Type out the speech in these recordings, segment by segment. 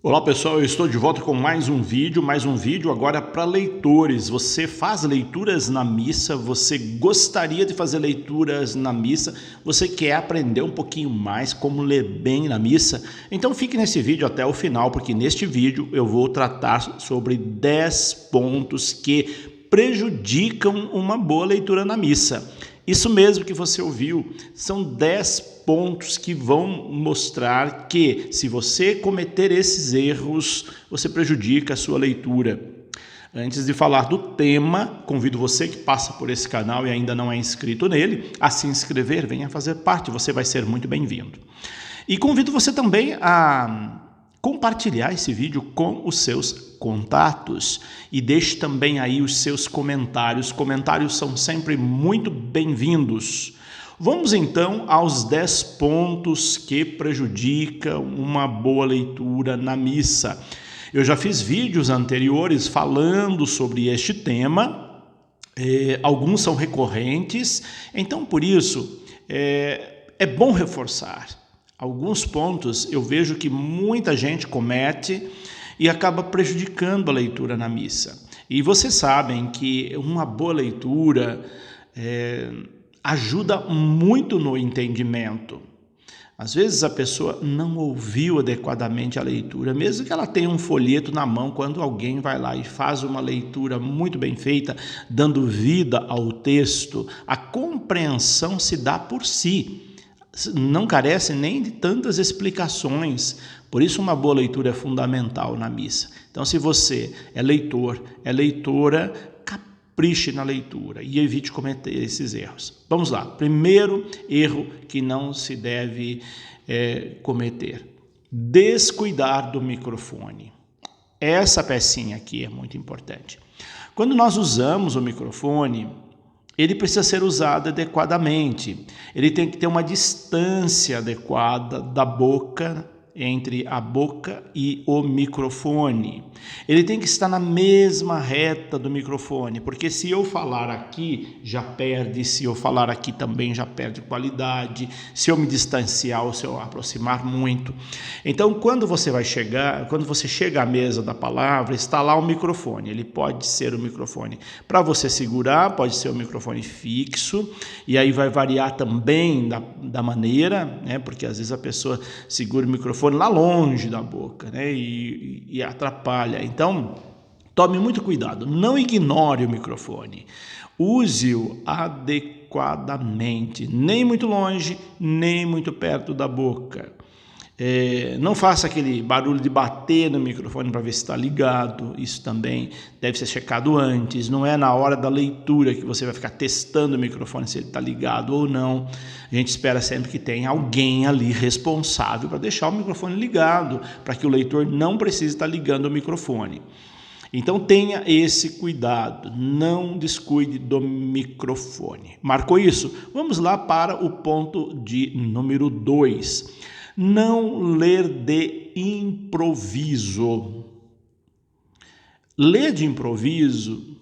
Olá pessoal, eu estou de volta com mais um vídeo agora para leitores. Você faz leituras na missa? Você gostaria de fazer leituras na missa? Você quer aprender um pouquinho mais como ler bem na missa? Então fique nesse vídeo até o final, porque neste vídeo eu vou tratar sobre 10 pontos que prejudicam uma boa leitura na missa. Isso mesmo que você ouviu, são 10 pontos que vão mostrar que, se você cometer esses erros, você prejudica a sua leitura. Antes de falar do tema, convido você que passa por esse canal e ainda não é inscrito nele, a se inscrever, venha fazer parte, você vai ser muito bem-vindo. E convido você também a compartilhar esse vídeo com os seus contatos e deixe também aí os seus comentários. Comentários são sempre muito bem-vindos. Vamos então aos 10 pontos que prejudicam uma boa leitura na missa. Eu já fiz vídeos anteriores falando sobre este tema, alguns são recorrentes, então por isso é bom reforçar. Alguns pontos eu vejo que muita gente comete e acaba prejudicando a leitura na missa. E vocês sabem que uma boa leitura ajuda muito no entendimento. Às vezes a pessoa não ouviu adequadamente a leitura, mesmo que ela tenha um folheto na mão, quando alguém vai lá e faz uma leitura muito bem feita, dando vida ao texto, a compreensão se dá por si. Não carece nem de tantas explicações. Por isso uma boa leitura é fundamental na missa. Então, se você é leitor, é leitora, capriche na leitura e evite cometer esses erros. Vamos lá. Primeiro erro que não se deve cometer: descuidar do microfone. Essa pecinha aqui é muito importante. Quando nós usamos o microfone, ele precisa ser usado adequadamente. Ele tem que ter uma distância adequada da boca, entre a boca e o microfone. Ele tem que estar na mesma reta do microfone, porque se eu falar aqui, já perde, se eu falar aqui também já perde qualidade, se eu me distanciar ou se eu aproximar muito. Então, quando você chega à mesa da palavra, está lá o microfone. Ele pode ser o microfone para você segurar, pode ser o microfone fixo, e aí vai variar também da maneira, né? Porque às vezes a pessoa segura o microfone lá longe da boca, né? E atrapalha. Então, tome muito cuidado, não ignore o microfone, use-o adequadamente, nem muito longe, nem muito perto da boca. Não faça aquele barulho de bater no microfone para ver se está ligado. Isso também deve ser checado antes. Não é na hora da leitura que você vai ficar testando o microfone se ele está ligado ou não. A gente espera sempre que tenha alguém ali responsável para deixar o microfone ligado, para que o leitor não precise estar ligando o microfone. Então tenha esse cuidado, não descuide do microfone. Marcou isso? Vamos lá para o ponto de número 2. Não ler de improviso. Ler de improviso,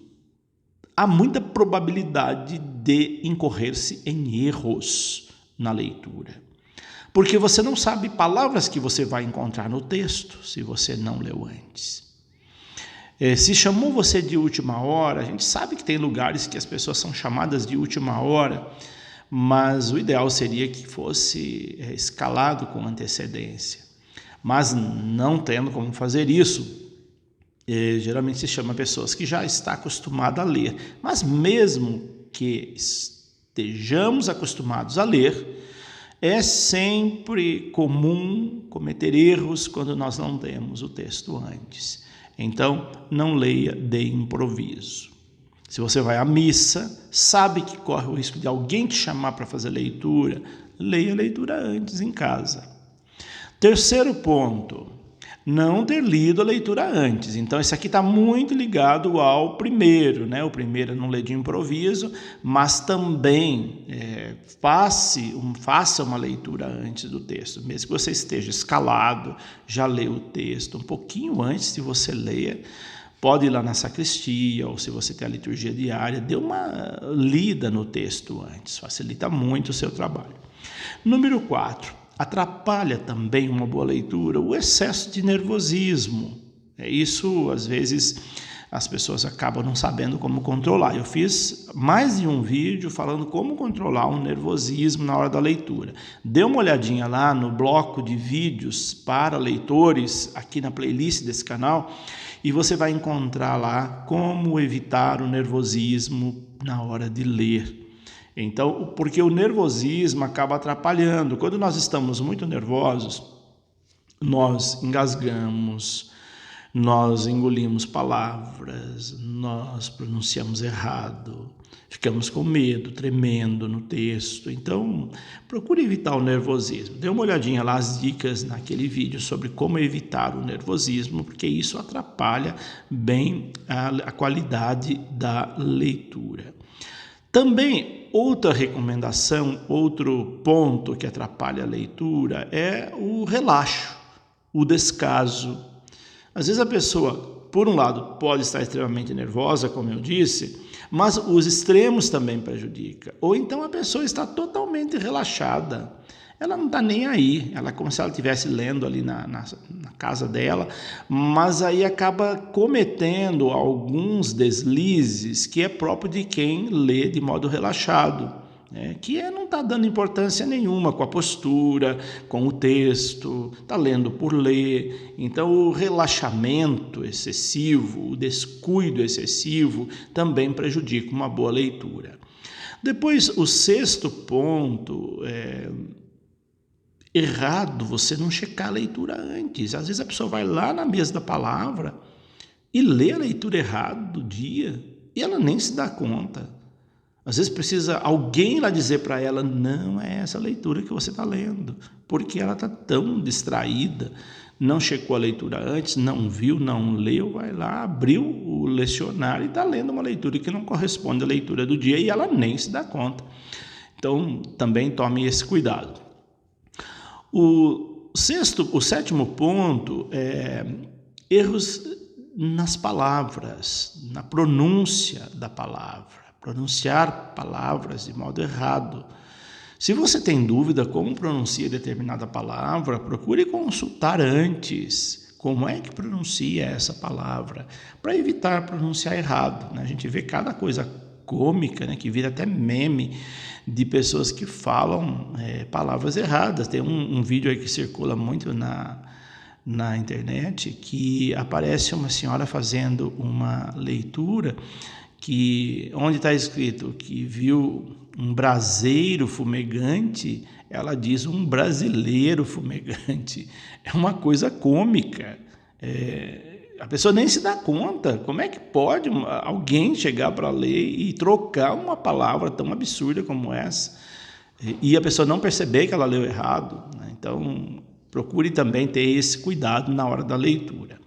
há muita probabilidade de incorrer-se em erros na leitura. Porque você não sabe palavras que você vai encontrar no texto, se você não leu antes. Se chamou você de última hora, a gente sabe que tem lugares que as pessoas são chamadas de última hora, mas o ideal seria que fosse escalado com antecedência. Mas não tendo como fazer isso, geralmente se chama pessoas que já estão acostumadas a ler. Mas mesmo que estejamos acostumados a ler, é sempre comum cometer erros quando nós não temos o texto antes. Então, não leia de improviso. Se você vai à missa, sabe que corre o risco de alguém te chamar para fazer leitura, leia a leitura antes em casa. Terceiro ponto, não ter lido a leitura antes. Então, esse aqui está muito ligado ao primeiro, né? O primeiro é não ler de improviso, mas também faça uma leitura antes do texto. Mesmo que você esteja escalado, já leu o texto um pouquinho antes de você ler. Pode ir lá na sacristia, ou se você tem a liturgia diária, dê uma lida no texto antes, facilita muito o seu trabalho. Número 4, Atrapalha também uma boa leitura o excesso de nervosismo. Isso, às vezes, as pessoas acabam não sabendo como controlar. Eu fiz mais de um vídeo falando como controlar o nervosismo na hora da leitura. Dê uma olhadinha lá no bloco de vídeos para leitores, aqui na playlist desse canal, e você vai encontrar lá como evitar o nervosismo na hora de ler. Então, porque o nervosismo acaba atrapalhando. Quando nós estamos muito nervosos, nós engasgamos, nós engolimos palavras, nós pronunciamos errado, ficamos com medo, tremendo no texto. Então, procure evitar o nervosismo. Dê uma olhadinha lá as dicas naquele vídeo sobre como evitar o nervosismo, porque isso atrapalha bem a qualidade da leitura. Também, outra recomendação, outro ponto que atrapalha a leitura é o relaxo, o descaso. Às vezes a pessoa, por um lado, pode estar extremamente nervosa, como eu disse, mas os extremos também prejudicam. Ou então a pessoa está totalmente relaxada. Ela não está nem aí, ela é como se ela estivesse lendo ali na casa dela, mas aí acaba cometendo alguns deslizes que é próprio de quem lê de modo relaxado, né? Que não está dando importância nenhuma com a postura, com o texto, está lendo por ler. Então o relaxamento excessivo, o descuido excessivo também prejudica uma boa leitura. Depois, o sexto ponto errado você não checar a leitura antes. Às vezes a pessoa vai lá na mesa da palavra e lê a leitura errada do dia e ela nem se dá conta. Às vezes precisa alguém lá dizer para ela, não é essa leitura que você está lendo, porque ela está tão distraída, não checou a leitura antes, não viu, não leu, vai lá, abriu o lecionário e está lendo uma leitura que não corresponde à leitura do dia e ela nem se dá conta. Então, também tome esse cuidado. O sétimo ponto é erros nas palavras, na pronúncia da palavra, pronunciar palavras de modo errado. Se você tem dúvida como pronuncia determinada palavra, procure consultar antes como é que pronuncia essa palavra, para evitar pronunciar errado, né? A gente vê cada coisa cômica, né, que vira até meme, de pessoas que falam palavras erradas. Tem um vídeo aí que circula muito na internet, que aparece uma senhora fazendo uma leitura onde está escrito que viu um braseiro fumegante, ela diz um brasileiro fumegante. É uma coisa cômica. A pessoa nem se dá conta. Como é que pode alguém chegar para ler e trocar uma palavra tão absurda como essa? E a pessoa não perceber que ela leu errado, né? Então, procure também ter esse cuidado na hora da leitura.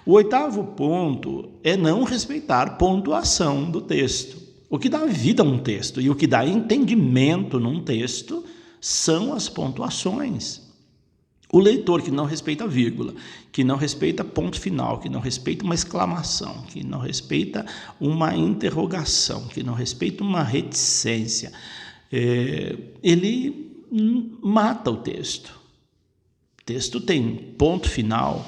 O oitavo ponto é não respeitar pontuação do texto. O que dá vida a um texto e o que dá entendimento num texto são as pontuações. O leitor que não respeita vírgula, que não respeita ponto final, que não respeita uma exclamação, que não respeita uma interrogação, que não respeita uma reticência, ele mata o texto. O texto tem ponto final,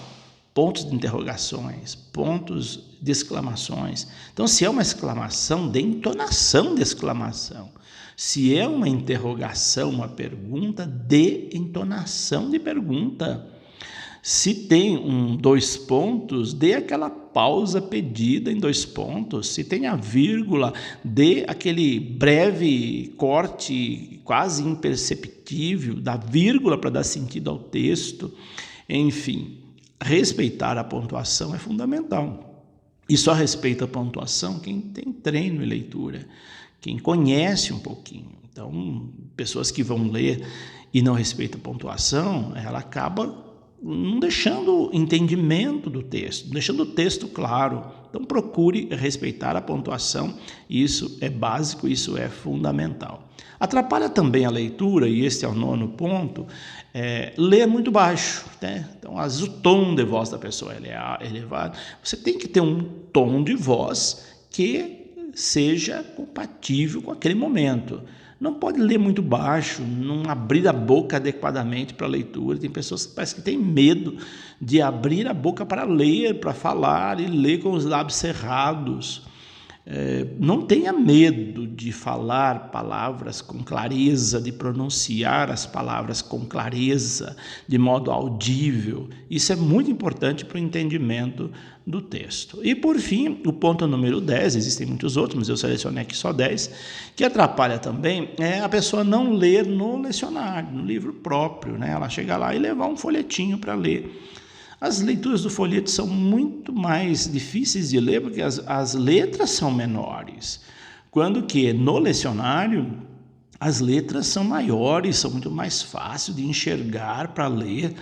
pontos de interrogações, pontos de exclamações. Então, se é uma exclamação, dê entonação de exclamação. Se é uma interrogação, uma pergunta, dê entonação de pergunta. Se tem dois pontos, dê aquela pausa pedida em 2 pontos. Se tem a vírgula, dê aquele breve corte quase imperceptível da vírgula para dar sentido ao texto. Enfim, respeitar a pontuação é fundamental. E só respeita a pontuação quem tem treino em leitura, quem conhece um pouquinho. Então, pessoas que vão ler e não respeitam a pontuação, ela acaba não deixando entendimento do texto, não deixando o texto claro. Então, procure respeitar a pontuação, isso é básico, isso é fundamental. Atrapalha também a leitura, e este é o 9º ponto, ler muito baixo, né? Então, às vezes, o tom de voz da pessoa é elevado. Você tem que ter um tom de voz que seja compatível com aquele momento. não pode ler muito baixo, não abrir a boca adequadamente para a leitura. Tem pessoas que parece que têm medo de abrir a boca para ler, para falar e ler com os lábios cerrados. Não tenha medo de falar palavras com clareza, de pronunciar as palavras com clareza, de modo audível. Isso é muito importante para o entendimento do texto. E, por fim, o ponto número 10, existem muitos outros, mas eu selecionei aqui só 10, que atrapalha também é a pessoa não ler no lecionário, no livro próprio, né? Ela chega lá e levar um folhetinho para ler. As leituras do folheto são muito mais difíceis de ler porque as letras são menores, quando que no lecionário as letras são maiores, são muito mais fáceis de enxergar para ler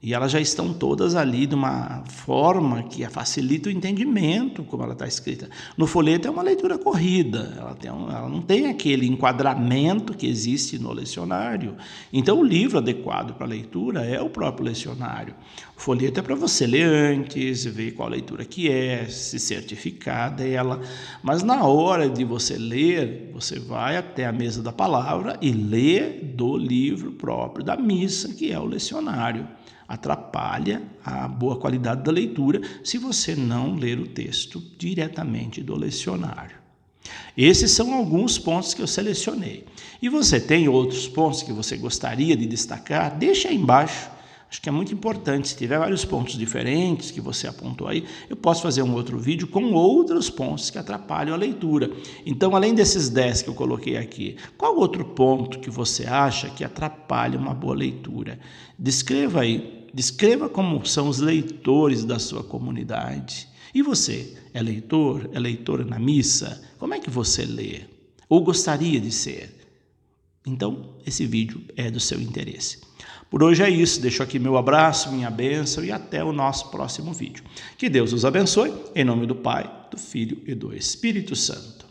e elas já estão todas ali de uma forma que facilita o entendimento, como ela está escrita. No folheto é uma leitura corrida, ela não tem aquele enquadramento que existe no lecionário. Então o livro adequado para a leitura é o próprio lecionário. O folheto é para você ler antes, ver qual leitura que é, se certificar dela, mas na hora de você ler, você vai até a mesa da palavra e lê do livro próprio da missa, que é o lecionário. Atrapalha a boa qualidade da leitura se você não ler o texto diretamente do lecionário. Esses são alguns pontos que eu selecionei. E você tem outros pontos que você gostaria de destacar? Deixa aí embaixo. Acho que é muito importante. Se tiver vários pontos diferentes que você apontou aí, eu posso fazer um outro vídeo com outros pontos que atrapalham a leitura. Então, além desses 10 que eu coloquei aqui, qual outro ponto que você acha que atrapalha uma boa leitura? Descreva aí. Descreva como são os leitores da sua comunidade. E você, é leitor? É leitora na missa? Como é que você lê? Ou gostaria de ser? Então, esse vídeo é do seu interesse. Por hoje é isso. Deixo aqui meu abraço, minha bênção e até o nosso próximo vídeo. Que Deus os abençoe, em nome do Pai, do Filho e do Espírito Santo.